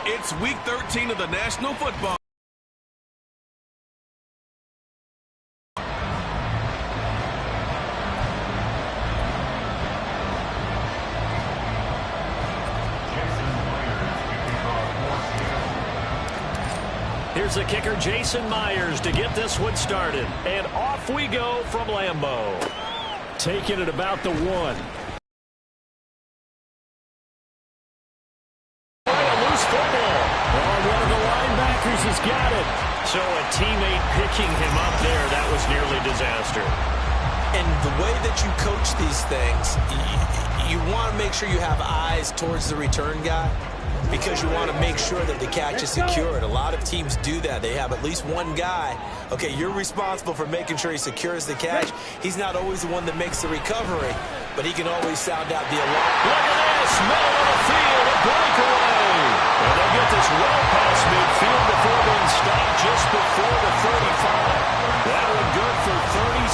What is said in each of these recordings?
It's Week 13 of the National Football. Here's the kicker, Jason Myers, to get this one started. And off we go from Lambeau. Taking it about the 1. A loose football. Oh, one of the linebackers has got it. So a teammate picking him up there, that was nearly disaster. And the way that you coach these things, you want to make sure you have eyes towards the return guy, because you want to make sure that the catch is secured. A lot of teams do that. They have at least one guy. Okay, you're responsible for making sure he secures the catch. He's not always the one that makes the recovery, but he can always sound out the alarm. Look at this, middle of the field, a breakaway. And they get this well past midfield before being stopped just before the 35. That one good for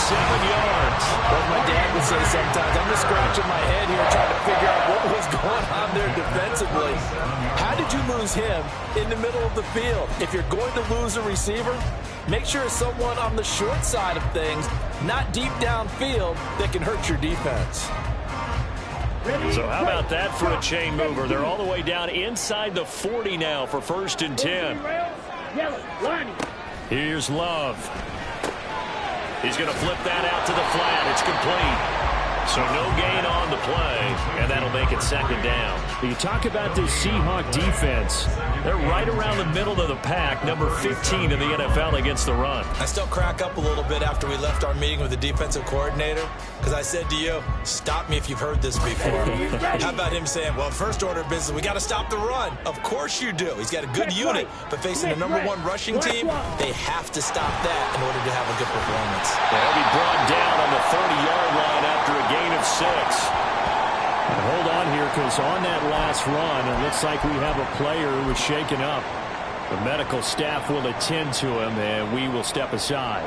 37 yards. What my dad would say sometimes, I'm just scratching my head here trying to figure out what was going on there defensively. How did you lose him in the middle of the field? If you're going to lose a receiver, make sure it's someone on the short side of things, not deep downfield, that can hurt your defense. So how about that for a chain mover? They're all the way down inside the 40 now for 1st and 10. Here's Love. He's going to flip that out to the flat. It's complete. So no gain on the play, and that'll make it 2nd down. You talk about this Seahawk defense. They're right around the middle of the pack, number 15 in the NFL against the run. I still crack up a little bit after we left our meeting with the defensive coordinator, because I said to you, stop me if you've heard this before. How about him saying, well, first order of business, we got to stop the run. Of course you do. He's got a good unit, but facing the number 1 rushing team, they have to stop that in order to have a good performance. They'll be brought down on the 30-yard line after a gain of 6. And hold on here, because on that last run, it looks like we have a player who was shaken up. The medical staff will attend to him, and we will step aside.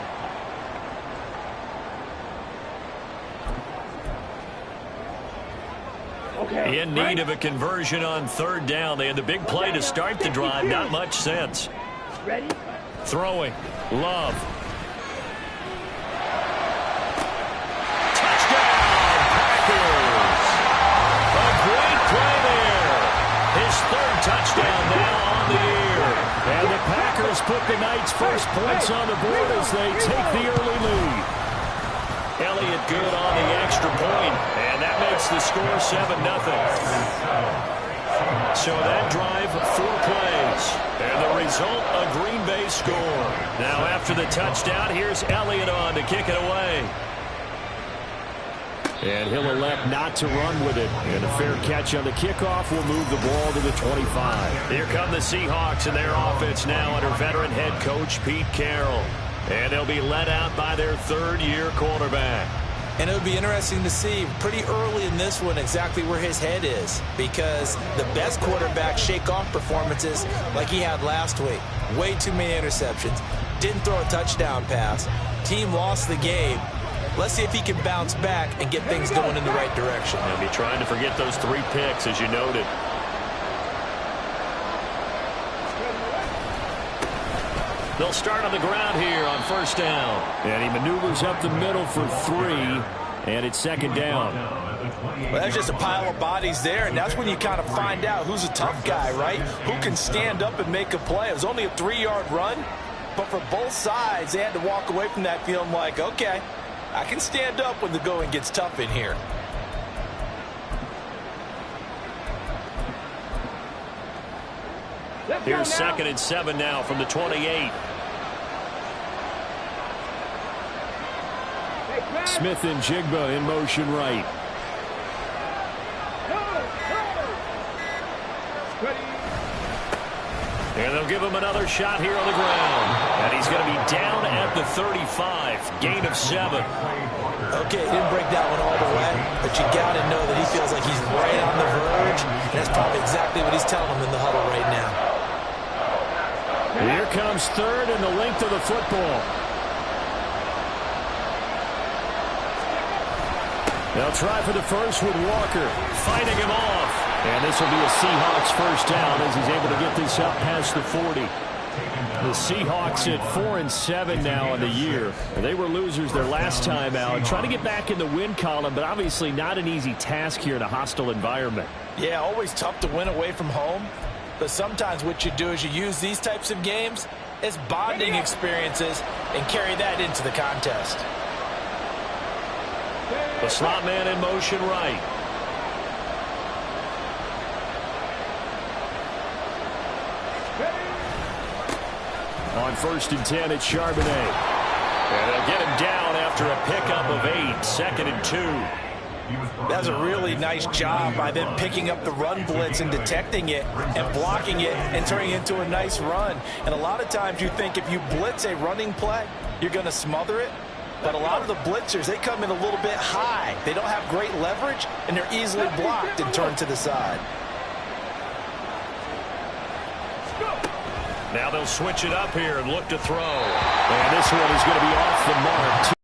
In need of a conversion on 3rd down. They had the big play to start the drive. Not much sense. Throwing. Love. His 3rd touchdown now on the year. And the Packers put the Knights' first points on the board as they take the early lead. Elliott good on the extra point, and that makes the score 7-0. So that drive, 4 plays. And the result, a Green Bay score. Now after the touchdown, here's Elliott on to kick it away. And he'll elect not to run with it. And a fair catch on the kickoff will move the ball to the 25. Here come the Seahawks and their offense now under veteran head coach Pete Carroll. And they'll be led out by their 3rd-year quarterback. And it would be interesting to see pretty early in this one exactly where his head is, because the best quarterbacks shake off performances like he had last week. Way too many interceptions. Didn't throw a touchdown pass. Team lost the game. Let's see if he can bounce back and get things going in the right direction. He'll be trying to forget those 3 picks, as you noted. They'll start on the ground here on 1st down. And he maneuvers up the middle for 3, and it's 2nd down. Well, that's just a pile of bodies there, and that's when you kind of find out who's a tough guy, right? Who can stand up and make a play. It was only a 3-yard run, but for both sides, they had to walk away from that feeling like, okay, I can stand up when the going gets tough in here. Here's 2nd and 7 now from the 28. Smith and Jigba in motion right. And they'll give him another shot here on the ground. And he's going to be down at the 35. Gain of 7. Okay, he didn't break that one all the way, but you got to know that he feels like he's right on the verge. And that's probably exactly what he's telling him in the huddle right now. Here comes 3rd and the length of the football. They'll try for the first with Walker, fighting him off. And this will be a Seahawks first down as he's able to get this up past the 40. The Seahawks at 4-7 now in the year. They were losers their last time out. Trying to get back in the win column, but obviously not an easy task here in a hostile environment. Yeah, always tough to win away from home. But sometimes what you do is you use these types of games as bonding experiences and carry that into the contest. The slot man in motion right. On 1st and 10, it's Charbonnet. And they'll get him down after a pickup of 8, 2nd and 2. That's a really nice job by them picking up the run blitz and detecting it and blocking it and turning it into a nice run. And a lot of times you think if you blitz a running play, you're going to smother it. But a lot of the blitzers, they come in a little bit high. They don't have great leverage, and they're easily blocked and turned to the side. Now they'll switch it up here and look to throw. And this one is going to be off the mark.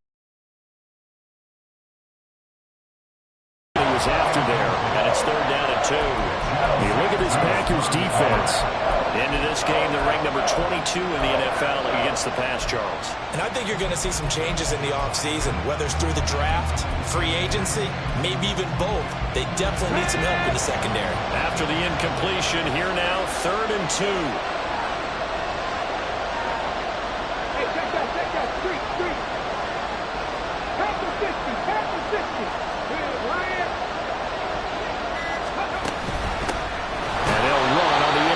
He was after there, and it's 3rd down and 2. You look at this Packers defense. Into this game, they're ranked number 22 in the NFL against the pass, Charles. And I think you're going to see some changes in the offseason, whether it's through the draft, free agency, maybe even both. They definitely need some help in the secondary. After the incompletion, here now, 3rd and 2.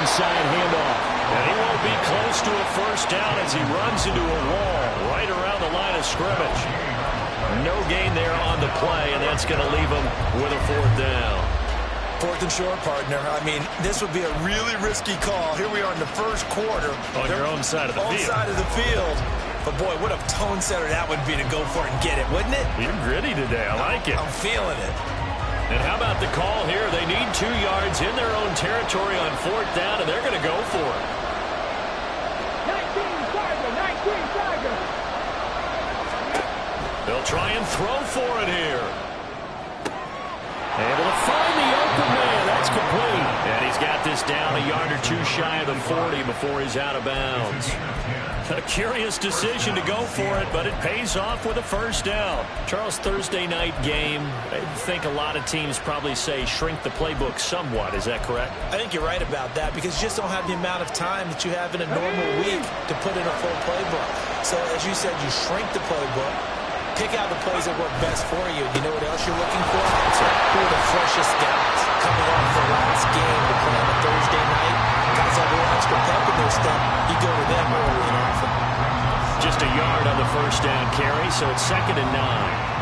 Inside handoff. And he won't be close to a first down as he runs into a wall right around the line of scrimmage. No gain there on the play, and that's going to leave him with a 4th down. 4th and short, partner. I mean, this would be a really risky call. Here we are in the first quarter. On your own side of the field. Side of the field. But, boy, what a tone setter that would be to go for it and get it, wouldn't it? You're gritty today. I like it. I'm feeling it. And how about the call here? They need 2 yards in their own territory on 4th down, and they're going to go for it. 19 Tiger. They'll try and throw for it here. Able to find the open man. That's complete. And he's got this down a yard or 2 shy of the 40 before he's out of bounds. A curious decision to go for it, but it pays off with a first down. Charles, Thursday night game, I think a lot of teams probably say shrink the playbook somewhat. Is that correct? I think you're right about that because you just don't have the amount of time that you have in a normal week to put in a full playbook. So, as you said, you shrink the playbook, pick out the plays that work best for you. You know what else you're looking for? Who are the freshest guys coming off the last game to play on a Thursday night? Guys have a little extra pep in their step. You go to them early and often. Just a yard on the first down carry, so it's 2nd and 9.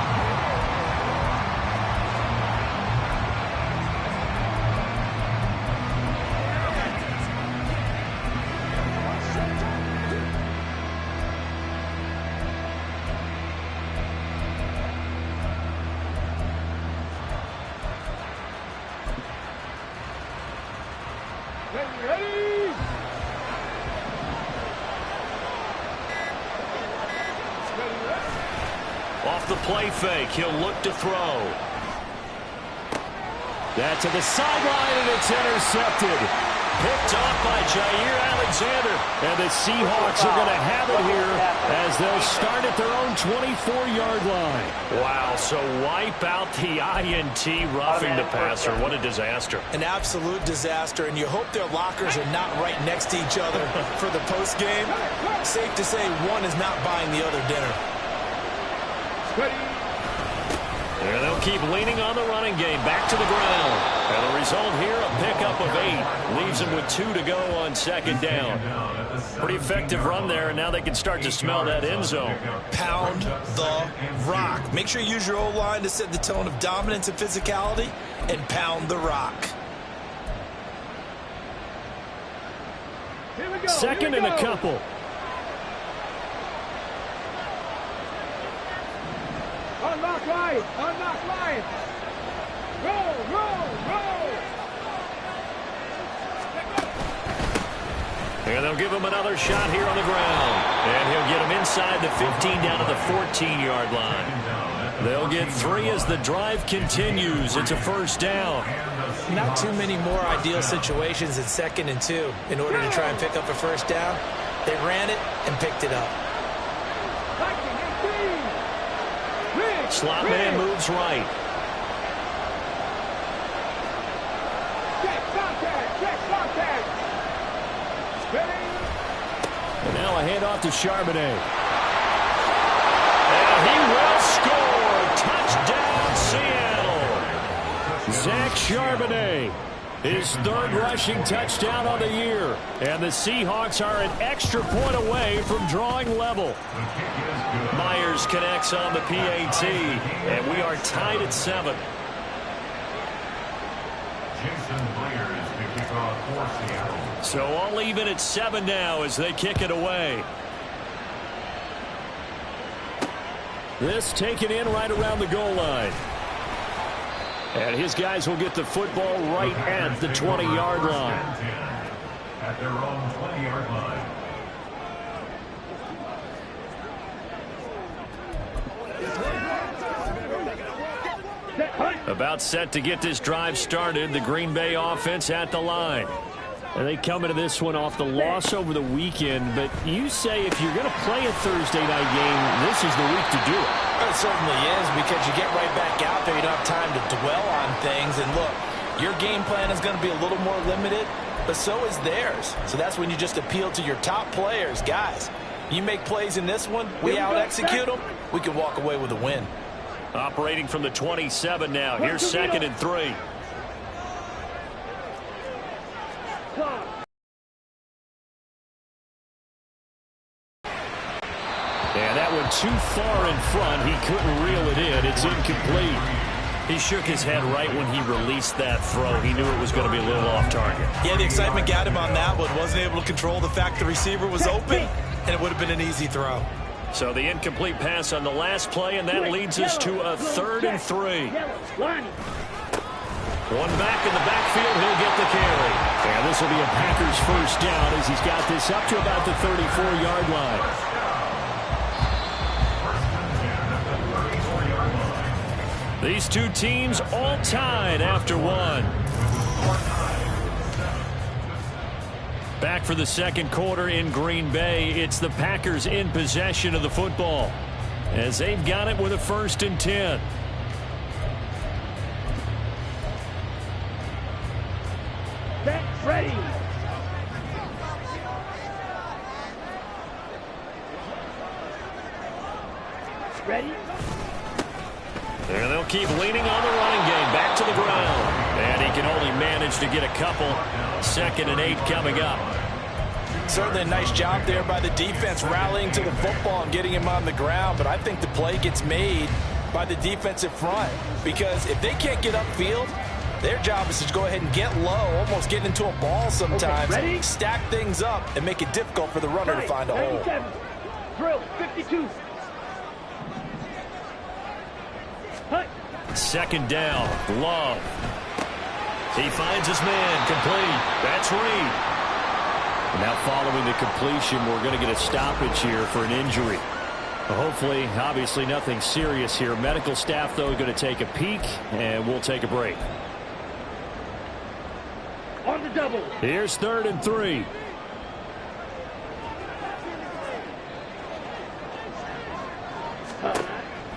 Ready? Off the play fake, he'll look to throw. That to the sideline, and it's intercepted. Picked off by Jair Alexander. And the Seahawks are going to have it here as they'll start at their own 24-yard line. Wow, so wipe out the INT roughing the passer. What a disaster. An absolute disaster, and you hope their lockers are not right next to each other for the postgame. Safe to say one is not buying the other dinner. And they'll keep leaning on the running game. Back to the ground. And the result here, a pickup of 8. Leaves them with 2 to go on 2nd down. Pretty effective run there, and now they can start to smell that end zone. Pound the rock. Make sure you use your O-line to set the tone of dominance and physicality, and pound the rock. 2nd and a couple. Unlock line! Unlock line! Roll! And they'll give him another shot here on the ground. And he'll get him inside the 15 down to the 14-yard line. They'll get 3 as the drive continues. It's a first down. not too many more ideal situations in 2nd and 2 in order to try and pick up a first down. They ran it and picked it up. Slot man moves right. And now a handoff to Charbonnet. And he will score. Touchdown, Seattle. Zach Charbonnet, his 3rd rushing touchdown on the year. And the Seahawks are an extra point away from drawing level. Myers connects on the PAT, and we are tied at 7. So all even at 7 now as they kick it away. This taken in right around the goal line. And his guys will get the football right at the 20-yard line. At their own 20-yard line. About set to get this drive started. The Green Bay offense at the line. And they come into this one off the loss over the weekend. But you say if you're going to play a Thursday night game, this is the week to do it. It certainly is, because you get right back out there. You don't have time to dwell on things. And look, your game plan is going to be a little more limited, but so is theirs. So that's when you just appeal to your top players. Guys, you make plays in this one, we out-execute them, we can walk away with a win. Operating from the 27 now. Here's 2nd and 3. And that one too far in front. He couldn't reel it in. It's incomplete. He shook his head right when he released that throw. He knew it was going to be a little off target. Yeah, the excitement got him on that one. Wasn't able to control the fact the receiver was open, and it would have been an easy throw. So the incomplete pass on the last play, and that leads us to a 3rd and 3. One back in the backfield, he'll get the carry. And this will be a Packers first down as he's got this up to about the 34-yard line. These two teams all tied after 1. Back for the 2nd quarter in Green Bay. It's the Packers in possession of the football as they've got it with a 1st and 10. Set, ready. Ready. And they'll keep leaning on the running game. Back to the ground. And he can only manage to get a couple. 2nd and 8 coming up. Certainly a nice job there by the defense rallying to the football and getting him on the ground. But I think the play gets made by the defensive front. Because if they can't get upfield, their job is to go ahead and get low, almost get into a ball sometimes, okay, stack things up, and make it difficult for the runner to find a hole. Drill, 52. 2nd down. Love. He finds his man. Complete. That's Reed. Now following the completion, we're going to get a stoppage here for an injury. Hopefully, obviously nothing serious here. Medical staff, though, going to take a peek, and we'll take a break. On the double. Here's 3rd and 3.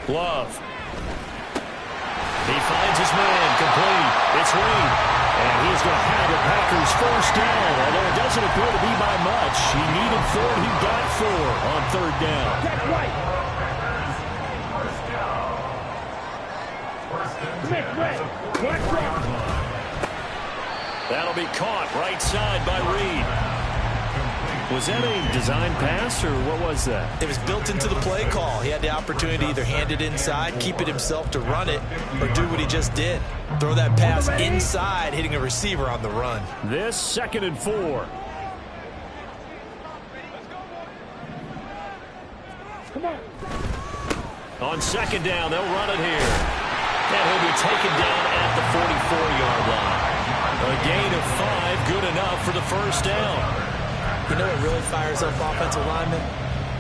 Love. He finds his man. Complete. It's Reed. And he's going to have the Packers first down. Although it doesn't appear to be by much. He needed 4. He got 4 on 3rd down. That's right. Smith, red. That'll be caught right side by Reed. Was that a design pass, or what was that? It was built into the play call. He had the opportunity to either hand it inside, keep it himself to run it, or do what he just did. Throw that pass inside, hitting a receiver on the run. This 2nd and 4. Come on. On 2nd down, they'll run it here. And he'll be taken down at the 44-yard line. A gain of 5, good enough for the first down. You know what really fires up offensive linemen?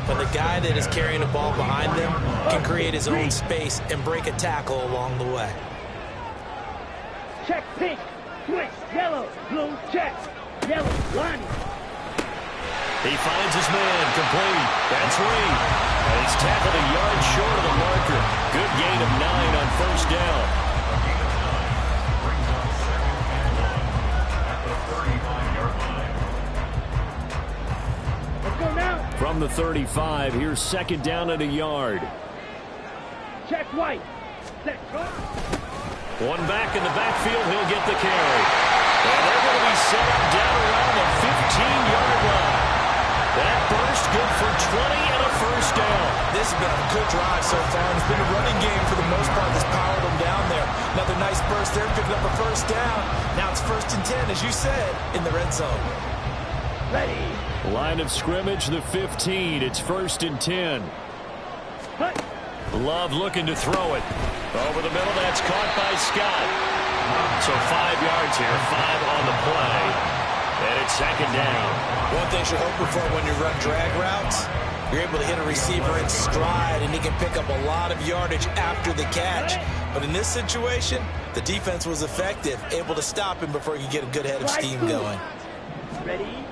When the guy that is carrying the ball behind them can create his own space and break a tackle along the way. Check pink. Switch. Yellow. Blue. Check. Yellow. Line. He finds his man. Complete. That's Reed. And he's tackled a yard short of the marker. Good gain of 9 on first down. Brings up 2nd and 1 at the 35-yard line. Let's go now. From the 35, here's 2nd down and a yard. Check White. Set. One back in the backfield. He'll get the carry. And they're going to be set up down around the 15-yard line. That burst good for 20 and a first down. This has been a good drive so far. It's been a running game for the most part that's powered them down there. Another nice burst there, picking up a first down. Now it's 1st and 10, as you said, in the red zone. Ready. Line of scrimmage, the 15. It's 1st and 10. Cut. Love looking to throw it. Over the middle, that's caught by Scott. So 5 yards here, 5 on the play. And it's 2nd down. One thing you're hoping for when you run drag routes, you're able to hit a receiver in stride, and he can pick up a lot of yardage after the catch. But in this situation, the defense was effective, able to stop him before he could get a good head of steam going. Ready.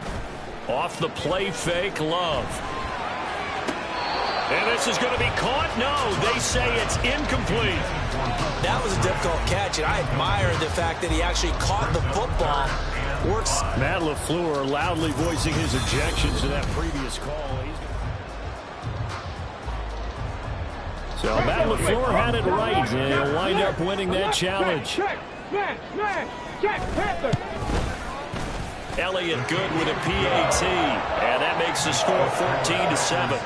Off the play fake, Love. And this is going to be caught? No, they say it's incomplete. That was a difficult catch, and I admire the fact that he actually caught the football. Works. Matt LaFleur loudly voicing his objections to that previous call. So Matt LaFleur had it right, and he'll wind up winning that challenge. Check. Smash. Smash. Check. Panther. Elliott good with a PAT, and that makes the score 14-7.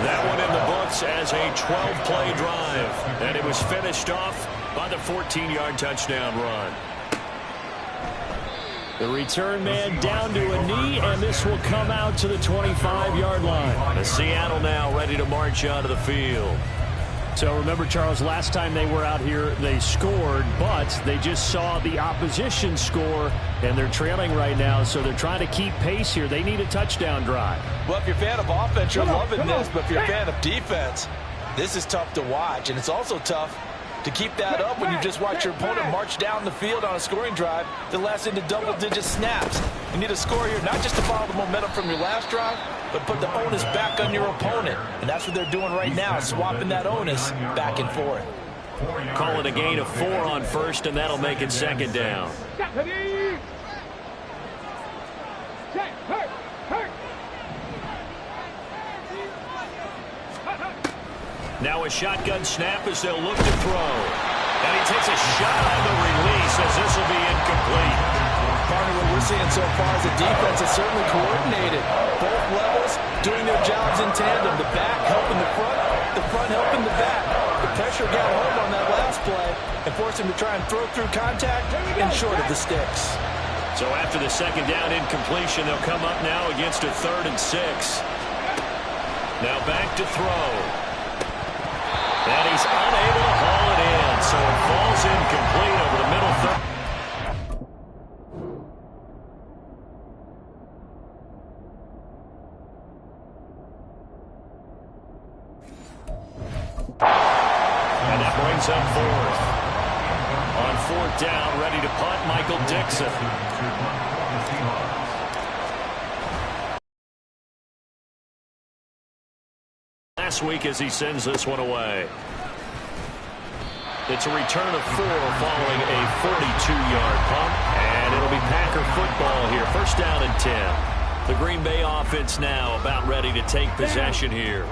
That one in the books as a 12-play drive, and it was finished off by the 14-yard touchdown run. The return man down to a knee, and this will come out to the 25-yard line. The Seattle now ready to march onto the field. So remember, Charles, last time they were out here, they scored, but they just saw the opposition score, and they're trailing right now, so they're trying to keep pace here. They need a touchdown drive. Well, if you're a fan of offense, you're loving this, but if you're a fan of defense, this is tough to watch, and it's also tough to keep that up when you just watch your opponent march down the field on a scoring drive that lasts into double-digit snaps. You need a score here, not just to follow the momentum from your last drive, but put the onus back on your opponent. And that's what they're doing right now, swapping that onus back and forth. Call it a gain of 4 on first, and that'll make it 2nd down. Check. Hurt. Now a shotgun snap as they'll look to throw. And he takes a shot on the release as this will be incomplete. Partner, what we're seeing so far is the defense is certainly coordinated. Both levels doing their jobs in tandem. The back helping the front helping the back. The pressure got home on that last play and forced him to try and throw through contact and short of the sticks. So after the 2nd down incompletion, they'll come up now against a 3rd and 6. Now back to throw. And he's unable to haul it in, so it falls incomplete over the middle third. And that brings up 4th. On 4th down, ready to punt, Michael Dixon. Last week as he sends this one away. It's a return of 4 following a 42-yard punt, and it'll be Packer football here. 1st down and 10. The Green Bay offense now about ready to take possession here.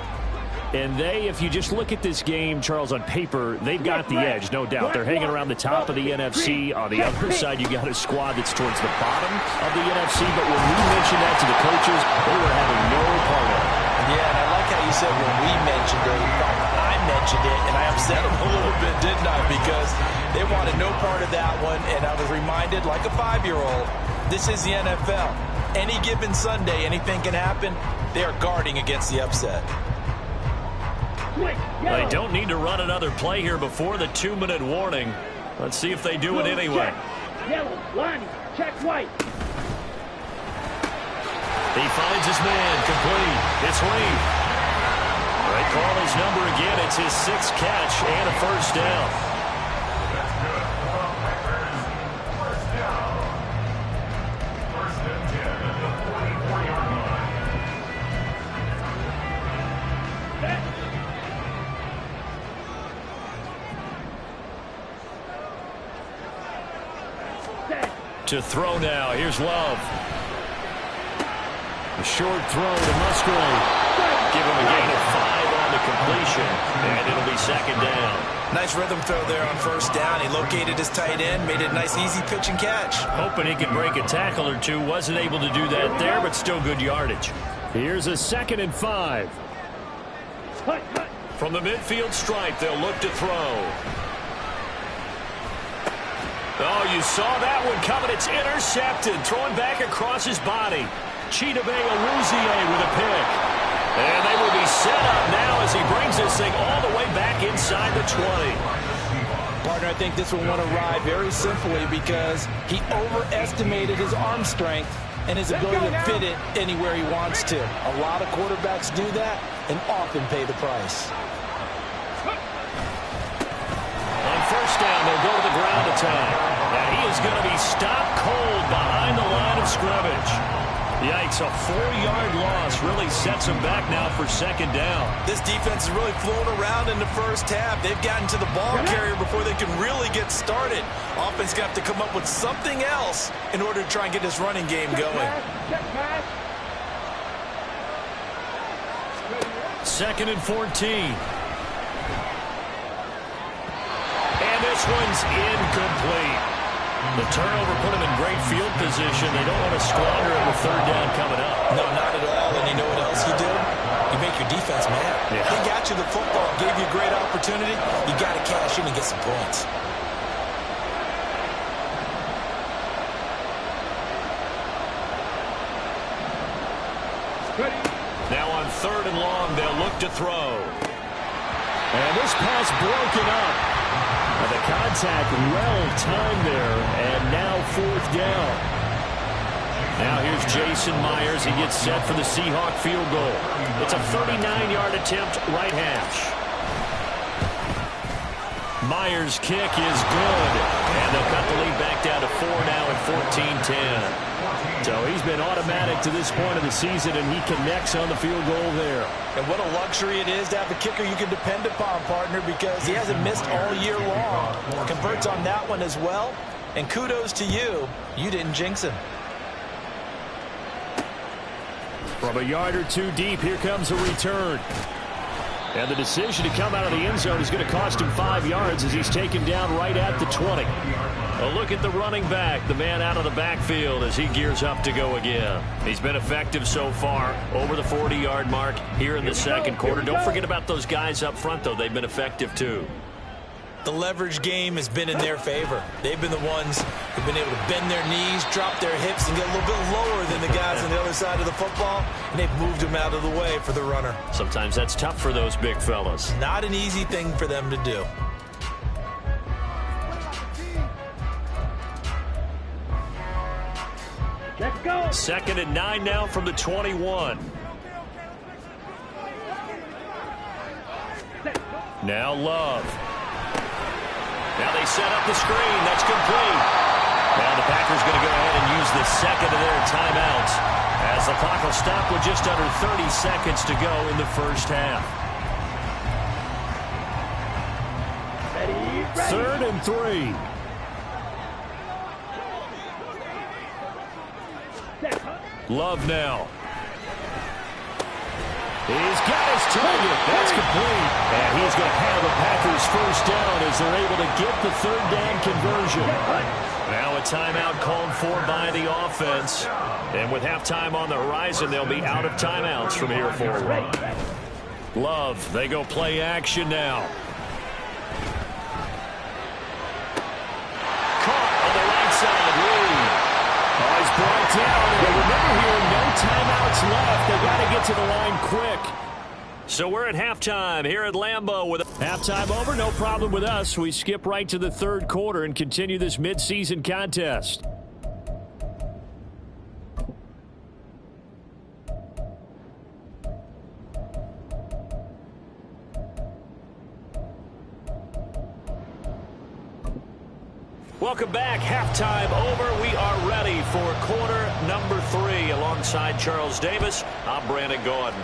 And if you just look at this game, Charles, on paper, they've got the edge, no doubt. They're hanging around the top of the NFC. On the other side, you got a squad that's towards the bottom of the NFC. But when we mentioned that to the coaches, they were having no part of it. Yeah, and I like how you said when we mentioned it. I mentioned it, and I upset them a little bit, didn't I? Because they wanted no part of that one, and I was reminded, like a 5-year-old, this is the NFL. Any given Sunday, anything can happen. They are guarding against the upset. They don't need to run another play here before the 2-minute warning. Let's see if they do it anyway. Yellow, line, check White. He finds his man, complete. It's Reed. They call his number again. It's his 6th catch and a 1st down. To throw now. Here's Love. A short throw to Musgrave. Give him a gain of 5 on the completion, and it'll be second down. Nice rhythm throw there on first down. He located his tight end, made it a nice easy pitch and catch. Hoping he could break a tackle or two. Wasn't able to do that there, but still good yardage. Here's a 2nd and 5. From the midfield stripe, they'll look to throw. Oh, you saw that one coming. It's intercepted. Throwing back across his body. Chidobe Awuzie with a pick. And they will be set up now as he brings this thing all the way back inside the 20. Partner, I think this will want to ride very simply because he overestimated his arm strength and his ability to fit it anywhere he wants to. A lot of quarterbacks do that and often pay the price. On first down, they'll go to the ground attack. Now he is going to be stopped cold behind the line of scrimmage. Yikes, a 4-yard loss really sets him back now for second down. This defense is really flown around in the first half. They've gotten to the ball carrier before they can really get started. Offense going to have to come up with something else in order to try and get this running game going. 2nd and 14. And this one's incomplete. The turnover put them in great field position. They don't want to squander it with third down coming up. No, not at all. And you know what else you do? You make your defense mad. Yeah. They got you the football, gave you a great opportunity. You got to cash in and get some points. Now on 3rd and long, they'll look to throw. And this pass broken up. And the contact well timed there, and now 4th down. Now here's Jason Myers. He gets set for the Seahawk field goal. It's a 39-yard attempt, right hash. Myers' kick is good, and they'll cut the lead back down to 4 now at 14-10. So he's been automatic to this point of the season, and he connects on the field goal there. And what a luxury it is to have a kicker you can depend upon, partner, because he hasn't missed all year long. Converts on that one as well. And kudos to you. You didn't jinx him. From a yard or two deep, here comes a return. And the decision to come out of the end zone is going to cost him 5 yards as he's taken down right at the 20. A look at the running back, the man out of the backfield as he gears up to go again. He's been effective so far, over the 40-yard mark here in the second quarter. Don't forget about those guys up front, though. They've been effective, too. The leverage game has been in their favor. They've been the ones who've been able to bend their knees, drop their hips, and get a little bit lower than the guys on the other side of the football, and they've moved them out of the way for the runner. Sometimes that's tough for those big fellas. Not an easy thing for them to do. Let's go. 2nd and 9 now from the 21. Now Love. Now they set up the screen. That's complete. Now the Packers going to go ahead and use the second of their timeouts as the clock will stop with just under 30 seconds to go in the first half. Ready. 3rd and 3. Love now. He's got his target. That's complete. And he's going to have the Packers first down as they're able to get the third down conversion. Now a timeout called for by the offense. And with halftime on the horizon, they'll be out of timeouts from here forward. Love, they go play action now. Caught on the right side. Reed. Oh, he's brought down. And remember here, no timeouts left. They got to get to the line quick. So we're at halftime here at Lambeau. With halftime over, no problem with us. We skip right to the third quarter and continue this midseason contest. Welcome back. Halftime over. We are ready for quarter number 3. Alongside Charles Davis, I'm Brandon Gordon.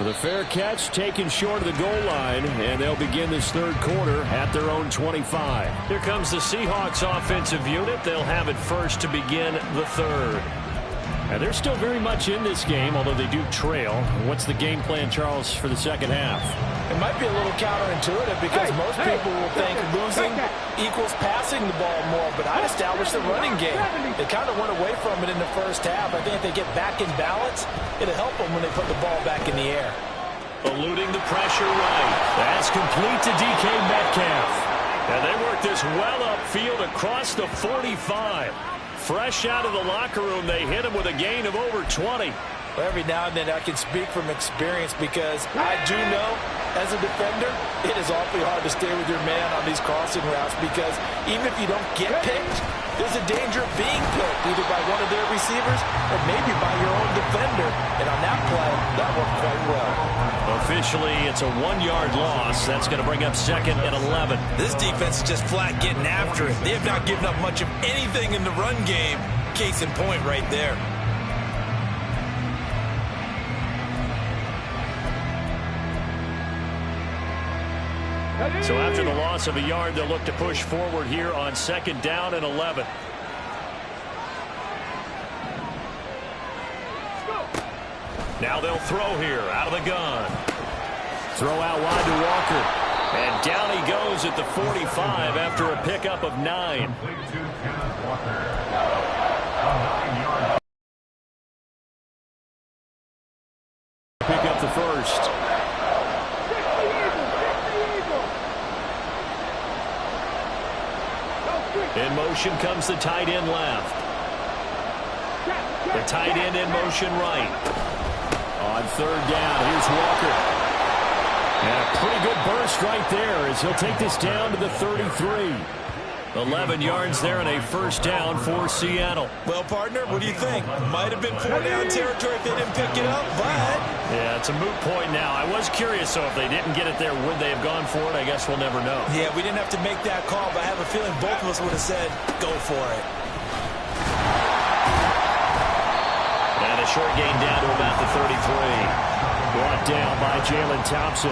The fair catch taken short of the goal line, and they'll begin this third quarter at their own 25. Here comes the Seahawks offensive unit. They'll have it first to begin the third. And they're still very much in this game, although they do trail. What's the game plan, Charles, for the second half? It might be a little counterintuitive because most people will think losing equals passing the ball more, but I'd establish the running game. They kind of went away from it in the first half. I think if they get back in balance, it'll help them when they put the ball back in the air. Eluding the pressure right. That's complete to DK Metcalf. And they work this well upfield across the 45. Fresh out of the locker room, they hit him with a gain of over 20. Well, every now and then I can speak from experience because I do know as a defender it is awfully hard to stay with your man on these crossing routes because even if you don't get picked, there's a danger of being picked either by one of their receivers or maybe by your own defender. And on that play, that worked quite well. Officially, it's a 1-yard loss. That's going to bring up second and 11. This defense is just flat getting after it. They have not given up much of anything in the run game. Case in point right there. So after the loss of a yard, they'll look to push forward here on second down and 11. Now they'll throw here out of the gun. Throw out wide to Walker. And down he goes at the 45 after a pickup of 9. Pick up the first. In motion comes the tight end left. The tight end in motion right. On third down, here's Walker. And a pretty good burst right there as he'll take this down to the 33. 11 yards there and a first down for Seattle. Well, partner, what do you think? Might have been 4-down territory if they didn't pick it up, but... Yeah, it's a moot point now. I was curious, so if they didn't get it there, would they have gone for it? I guess we'll never know. Yeah, we didn't have to make that call, but I have a feeling both of us would have said, go for it. And a short gain down to about the 33. Brought down by Jalen Thompson.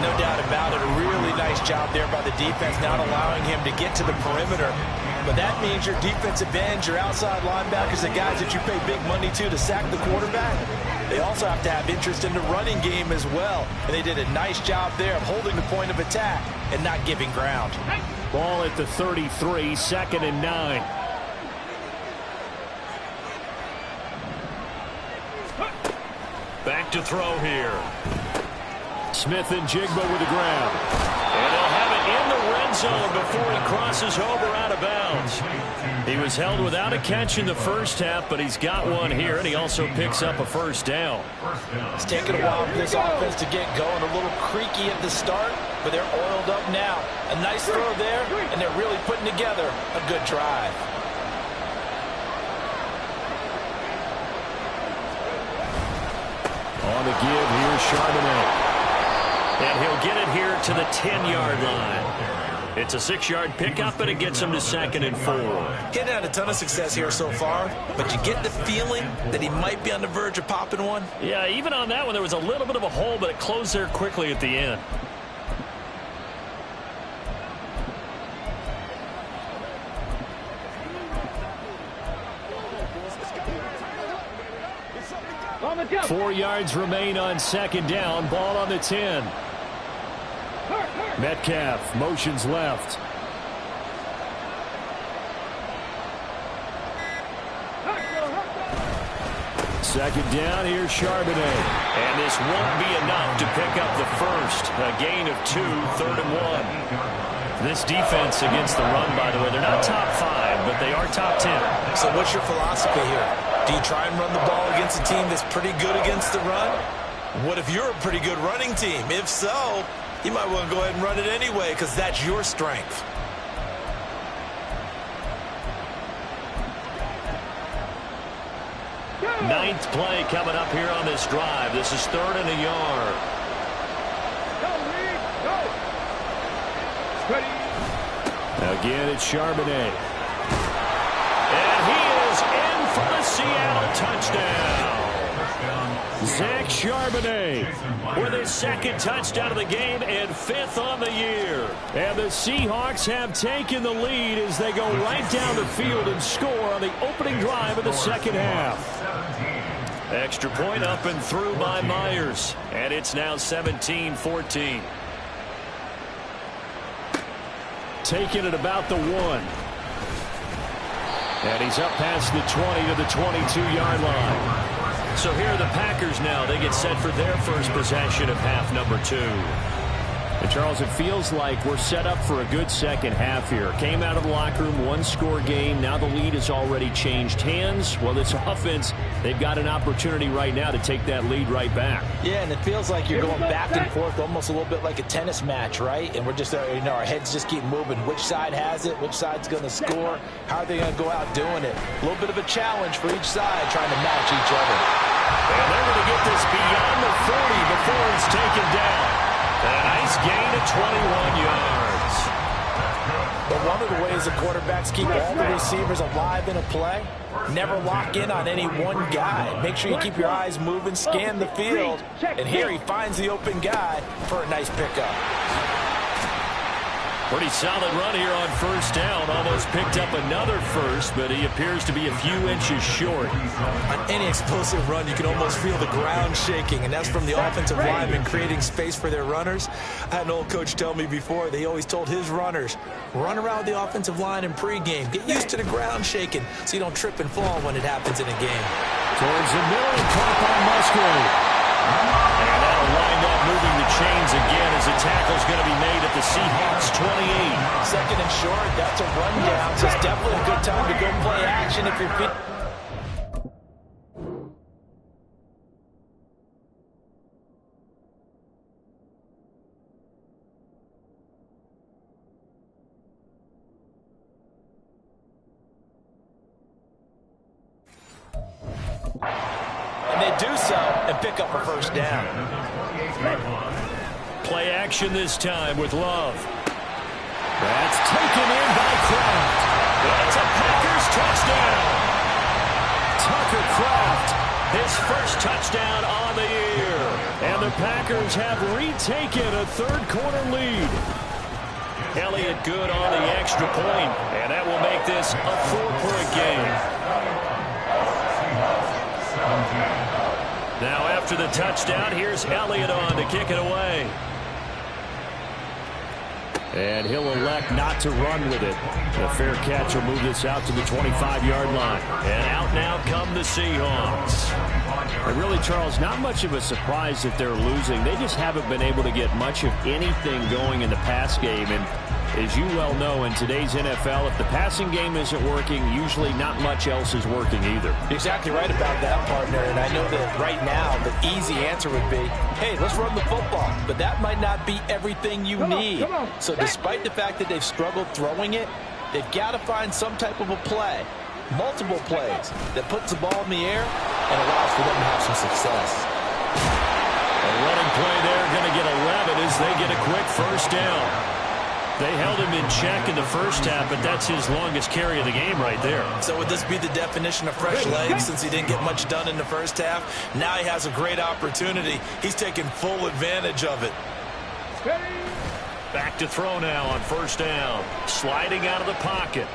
No doubt about it. A really nice job there by the defense, not allowing him to get to the perimeter. But that means your defensive ends, your outside linebackers, the guys that you pay big money to sack the quarterback, they also have to have interest in the running game as well. And they did a nice job there of holding the point of attack and not giving ground. Ball at the 33, second and 9. Back to throw here. Smith and Jigba with the grab. And they'll have it in the red zone before he crosses over out of bounds. He was held without a catch in the first half, but he's got one here, and he also picks up a first down. It's taken a while for this offense to get going. A little creaky at the start, but they're oiled up now. A nice throw there, and they're really putting together a good drive. On the give, here's Charbonnet. And he'll get it here to the 10-yard line. It's a 6-yard pickup, and it gets him to second and 4. He hadn't had a ton of success here so far, but you get the feeling that he might be on the verge of popping one. Yeah, even on that one, there was a little bit of a hole, but it closed there quickly at the end. On the jump. 4 yards remain on second down. Ball on the 10. Metcalf motions left. Second down, here's Charbonnet. And this won't be enough to pick up the first. A gain of 2, third and 1. This defense against the run, by the way, they're not top 5, but they are top 10. So what's your philosophy here? Do you try and run the ball against a team that's pretty good against the run? What if you're a pretty good running team? If so, you might want to go ahead and run it anyway because that's your strength. Ninth play coming up here on this drive. This is third and a yard. Go, Reed, go. Ready. Again, it's Charbonnet. And he is in for the Seattle touchdown. Zach Charbonnet with his second touchdown of the game and 5th on the year. And the Seahawks have taken the lead as they go right down the field and score on the opening drive of the second half. Extra point up and through by Myers. And it's now 17-14. Taking it about the 1. And he's up past the 20 to the 22-yard line. So here are the Packers now. They get set for their first possession of half number 2. And Charles, it feels like we're set up for a good second half here. Came out of the locker room, 1-score game. Now the lead has already changed hands. Well, this offense, they've got an opportunity right now to take that lead right back. Yeah, and it feels like you're going back and forth, almost a little bit like a tennis match, right? And we're just, our heads just keep moving. Which side has it? Which side's going to score? How are they going to go out doing it? A little bit of a challenge for each side, trying to match each other. And they're going to get this beyond the 40 before it's taken down. A nice gain of 21 yards. But one of the ways the quarterbacks keep all the receivers alive in a play, never lock in on any one guy. Make sure you keep your eyes moving, scan the field. And here he finds the open guy for a nice pickup. Pretty solid run here on first down. Almost picked up another first, but he appears to be a few inches short. On any explosive run, you can almost feel the ground shaking, and that's from the offensive linemen creating space for their runners. I had an old coach tell me before, they always told his runners, run around the offensive line in pregame. Get used to the ground shaking so you don't trip and fall when it happens in a game. Towards the middle, caught by Musgrave. And that'll wind up moving the chains again as the tackle's going to be made at the Seahawks 28. Second and short, that's a rundown, so it's definitely a good time to go play action if you're fit. And they do so and pick up a first down. Play action this time with Love. That's taken in by Kraft. That's a Packers touchdown. Tucker Kraft, his first touchdown on the year. And the Packers have retaken a third-quarter lead. Elliott good on the extra point, and that will make this a 4-point game. Now after the touchdown, here's Elliott on to kick it away. And he'll elect not to run with it. A fair catch will move this out to the 25-yard line. And out now come the Seahawks. And really, Charles, not much of a surprise that they're losing. They just haven't been able to get much of anything going in the pass game. And as you well know, in today's NFL, if the passing game isn't working, usually not much else is working either. Exactly right about that, partner. And I know that right now the easy answer would be, hey, let's run the football. But that might not be everything you need. So despite the fact that they've struggled throwing it, they've got to find some type of a play, multiple plays, that puts the ball in the air and allows for them to have some success. A running play there, going to get 11 as they get a quick first down. They held him in check in the first half, but that's his longest carry of the game right there. So would this be the definition of fresh legs since he didn't get much done in the first half? Now he has a great opportunity. He's taking full advantage of it. Back to throw now on first down. Sliding out of the pocket.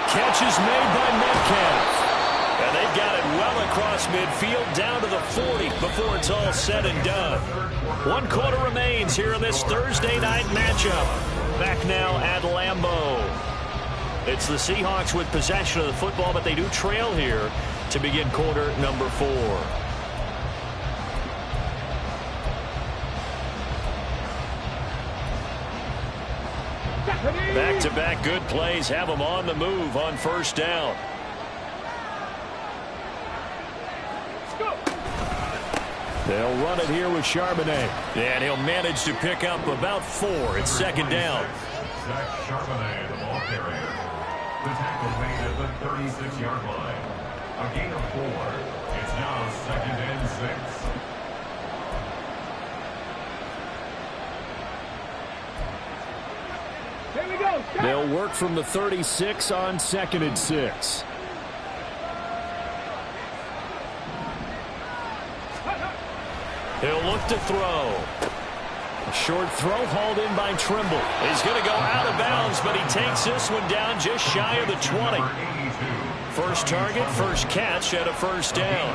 Catch is made by Metcalf. And they've got it well across midfield down to the 40 before it's all said and done. 1 quarter remains here in this Thursday night matchup. Back now at Lambeau. It's the Seahawks with possession of the football, but they do trail here to begin quarter number 4. Back-to-back good plays have them on the move on first down. They'll run it here with Charbonnet. And he'll manage to pick up about 4. It's second down. Zach Charbonnet, the ball carrier. The tackle made at the 36-yard line. A gain of 4. It's now second and 6. Here we go. They'll work from the 36 on second and 6. He'll look to throw. A short throw hauled in by Trimble. He's going to go out of bounds, but he takes this one down just shy of the 20. First target, first catch, and a first down.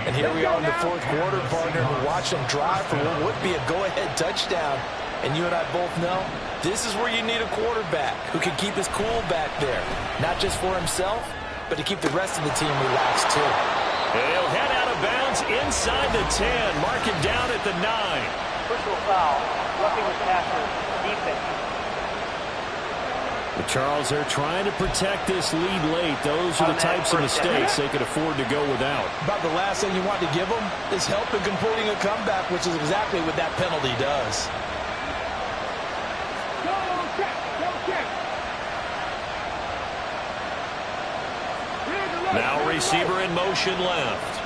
And here we are in the fourth quarter, partner. We're watching him drive for what would be a go-ahead touchdown. And you and I both know this is where you need a quarterback who can keep his cool back there. Not just for himself, but to keep the rest of the team relaxed, too. He'll head out of bounds inside the 10. Mark him down at the 9. Personal foul, roughing the passer, defense. The Charles, they're trying to protect this lead late. Those are the types of mistakes they could afford to go without. About the last thing you want to give them is help in completing a comeback, which is exactly what that penalty does. Now receiver in motion left.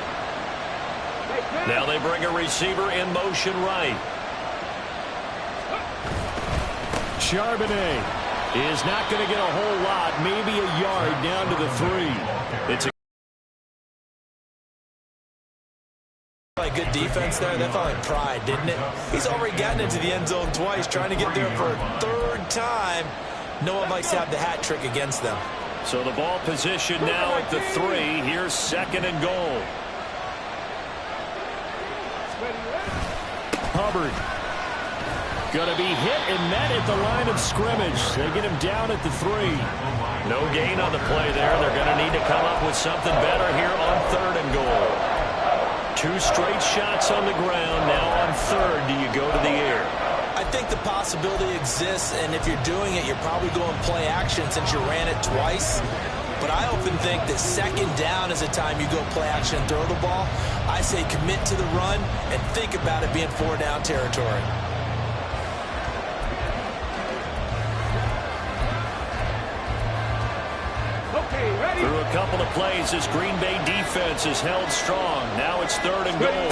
Now they bring a receiver in motion right. Charbonnet is not going to get a whole lot, maybe a yard down to the 3. It's a good defense there. That felt like pride, didn't it? He's already gotten into the end zone twice, trying to get there for a third time. No one likes to have the hat trick against them. So the ball position now at the 3. Here's second and goal. Hubbard going to be hit and met at the line of scrimmage. They get him down at the 3. No gain on the play there. They're going to need to come up with something better here on third and goal. 2 straight shots on the ground. Now on third, do you go to the air? I think the possibility exists, and if you're doing it, you're probably going play action since you ran it twice. But I often think that second down is a time you go play action and throw the ball. I say commit to the run and think about it being 4-down territory. Through a couple of plays, this Green Bay defense is held strong. Now it's third and goal.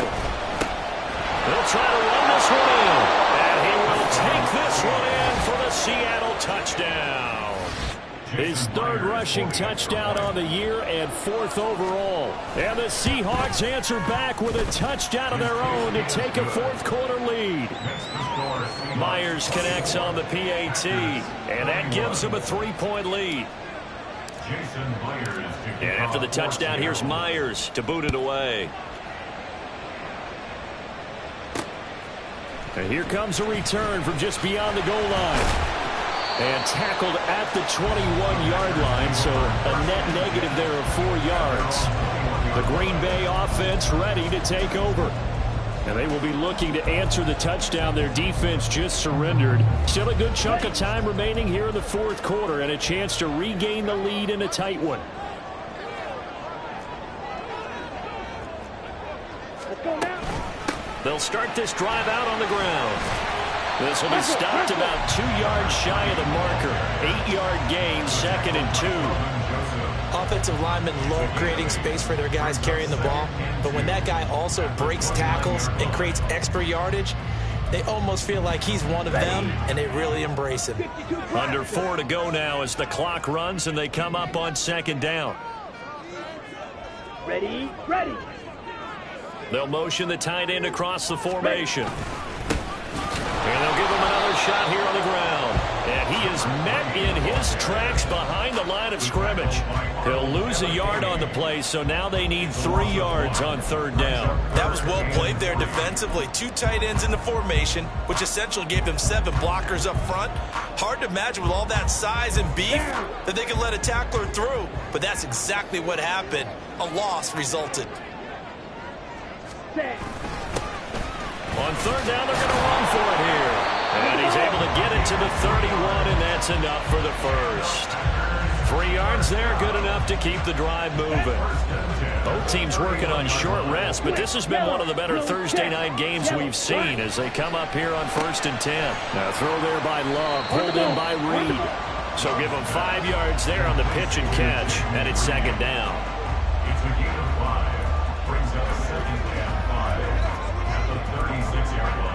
They'll try to run this one in. And he will take this one in for the Seattle touchdown. His third rushing touchdown on the year and 4th overall. And the Seahawks answer back with a touchdown of their own to take a 4th quarter lead. Myers connects on the PAT, and that gives him a 3-point lead. And after the touchdown, here's Myers to boot it away. And here comes a return from just beyond the goal line. And tackled at the 21-yard line, so a net negative there of 4 yards. The Green Bay offense ready to take over. And they will be looking to answer the touchdown their defense just surrendered. Still a good chunk of time remaining here in the 4th quarter and a chance to regain the lead in a tight one. They'll start this drive out on the ground. This will be stopped about 2 yards shy of the marker. 8-yard gain, 2nd and 2. Offensive linemen love creating space for their guys carrying the ball, but when that guy also breaks tackles and creates extra yardage, they almost feel like he's one of them, and they really embrace him. Under 4 to go now as the clock runs and they come up on 2nd down. Ready, ready. They'll motion the tight end across the formation. And they'll give him another shot here on the ground. And he is met in his tracks behind the line of scrimmage. He'll lose a yard on the play, so now they need 3 yards on 3rd down. That was well played there defensively. 2 tight ends in the formation, which essentially gave them 7 blockers up front. Hard to imagine with all that size and beef that they could let a tackler through. But that's exactly what happened. A loss resulted. On 3rd down, they're going to run for it here. And he's able to get it to the 31, and that's enough for the first. 3 yards there, good enough to keep the drive moving. Both teams working on short rest, but this has been one of the better Thursday night games we've seen as they come up here on 1st and 10. Now throw there by Love, pulled in by Reed. So give them 5 yards there on the pitch and catch, and it's 2nd down. It's a gain of 5. Brings up 2nd and 5 at the 36-yard line.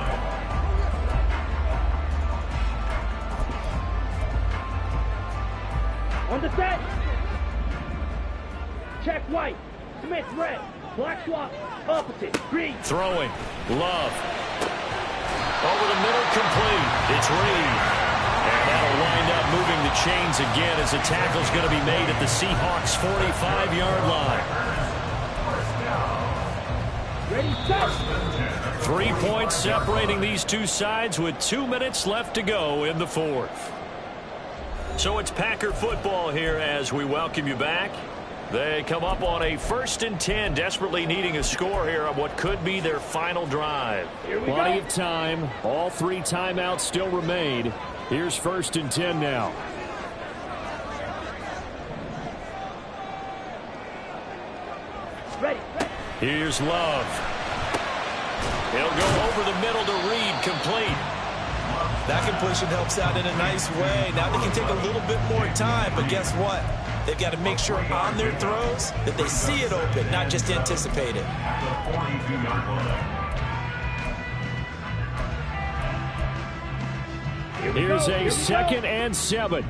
On the set. Check white. Smith red. Black swap. Opposite. Green. Throwing. Love. Over the middle, complete. It's Reed. And that'll wind up moving the chains again as the tackle's going to be made at the Seahawks' 45-yard line. Ready, set. 3 points separating these two sides with 2 minutes left to go in the fourth. So it's Packer football here as we welcome you back. They come up on a 1st and 10, desperately needing a score here on what could be their final drive. Plenty of time. All 3 timeouts still remain. Here's 1st and 10 now. Ready. Here's Love. He'll go over the middle to Reed, complete. That completion helps out in a nice way. Now they can take a little bit more time, but guess what? They've got to make sure on their throws that they see it open, not just anticipate it. At the 42-yard line. Here's a 2nd and 7.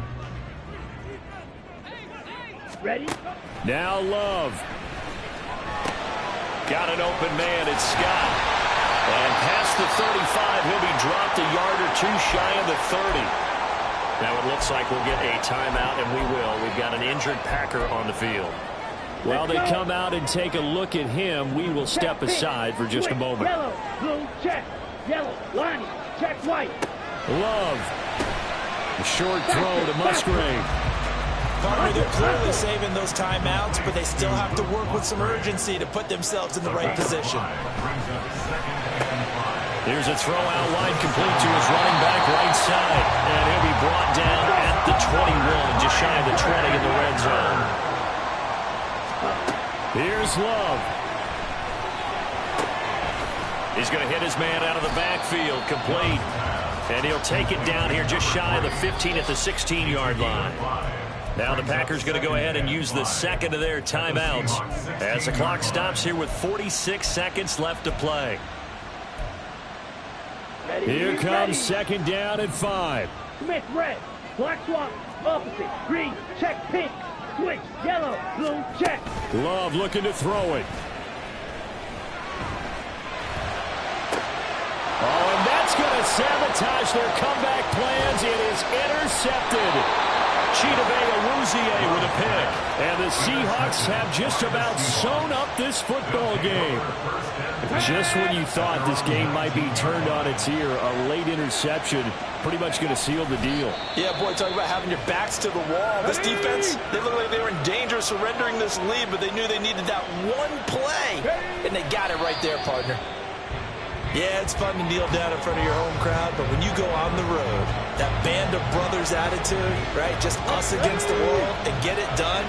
Ready. Now Love. Got an open man, it's Scott. And past the 35, he'll be dropped a yard or 2 shy of the 30. Now it looks like we'll get a timeout, and we will. We've got an injured Packer on the field. While they come out and take a look at him, we will step aside for just a moment. Yellow, blue, check. Yellow, line, check, white. Love. A short throw to Musgrave. Partner, they're clearly saving those timeouts, but they still have to work with some urgency to put themselves in the right position. Here's a throw out line complete to his running back right side. And he'll be brought down at the 21, just shy of the 20 in the red zone. Here's Love. He's going to hit his man out of the backfield, complete. And he'll take it down here just shy of the 15 at the 16-yard line. Now the Packers going to go ahead and use the 2nd of their timeouts as the clock stops here with 46 seconds left to play. Here comes 2nd down and 5. Smith, red. Black swap. Opposite. Green. Check, pink. Switch. Yellow. Blue. Check. Love looking to throw it. Oh, and that's going to sabotage their comeback plans. It is intercepted. Chidobe Awuzie with a pick. And the Seahawks have just about sewn up this football game. Just when you thought this game might be turned on its ear, a late interception pretty much going to seal the deal. Yeah, boy, talk about having your backs to the wall. This defense, they look like they were in danger of surrendering this lead, but they knew they needed that one play, and they got it right there, partner. Yeah, it's fun to kneel down in front of your home crowd, but when you go on the road, that band of brothers attitude, right, just us against the world, and get it done,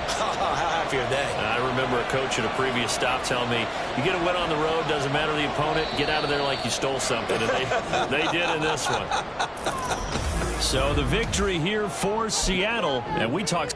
how happy are they? I remember a coach at a previous stop telling me, you get a win on the road, doesn't matter the opponent, get out of there like you stole something, and they did in this one. So the victory here for Seattle, and we talked